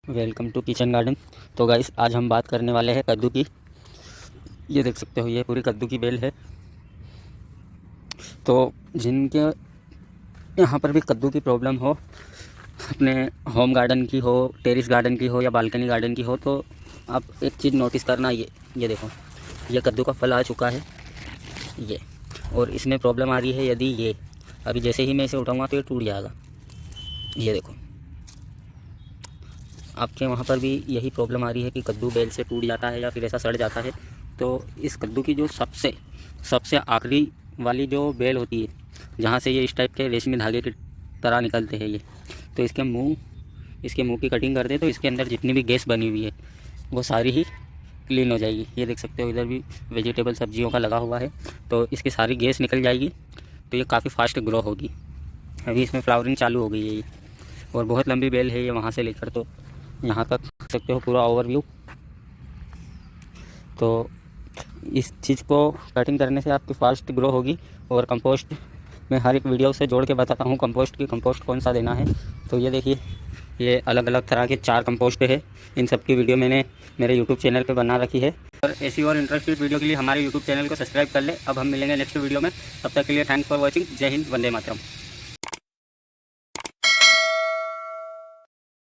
Welcome to kitchen garden. तो guys आज हम बात करने वाले हैं कद्दू की। ये देख सकते हो, ये पूरी कद्दू की बेल है। तो जिनके यहाँ पर भी कद्दू की प्रॉब्लम हो, अपने होम गार्डन की हो, टेरेस गार्डन की हो या बालकनी गार्डन की हो, तो आप एक चीज़ नोटिस करना। ये देखो, ये कद्दू का फल आ चुका है ये। और इसमें प्रॉब्लम आ रही है, यदि ये अभी जैसे ही मैं इसे उठाऊँगा तो ये टूट जाएगा। ये देखो, आपके वहाँ पर भी यही प्रॉब्लम आ रही है कि कद्दू बेल से टूट जाता है या फिर ऐसा सड़ जाता है। तो इस कद्दू की जो सबसे सबसे आखिरी वाली जो बेल होती है, जहाँ से ये इस टाइप के रेशमी धागे की तरह निकलते हैं ये, तो इसके मुंह की कटिंग कर दे तो इसके अंदर जितनी भी गैस बनी हुई है वो सारी ही क्लीन हो जाएगी। ये देख सकते हो, इधर भी वेजिटेबल सब्जियों का लगा हुआ है, तो इसकी सारी गैस निकल जाएगी। तो ये काफ़ी फास्ट ग्रो होगी। अभी इसमें फ्लावरिंग चालू हो गई है ये, और बहुत लंबी बेल है ये, वहाँ से लेकर तो यहाँ तक देख सकते हो पूरा ओवरव्यू। तो इस चीज़ को कटिंग करने से आपकी फास्ट ग्रो होगी। और कंपोस्ट मैं हर एक वीडियो से जोड़ के बताता हूँ कंपोस्ट कौन सा देना है। तो ये देखिए, ये अलग अलग तरह के 4 कंपोस्ट है। इन सब की वीडियो मैंने मेरे यूट्यूब चैनल पे बना रखी है। और ऐसी और इंटरेस्टेड वीडियो के लिए हमारे यूट्यूब चैनल को सब्सक्राइब कर ले। अब हम मिलेंगे नेक्स्ट वीडियो में, तब तक के लिए थैंक्स फॉर वॉचिंग। जय हिंद, वंदे मातरम।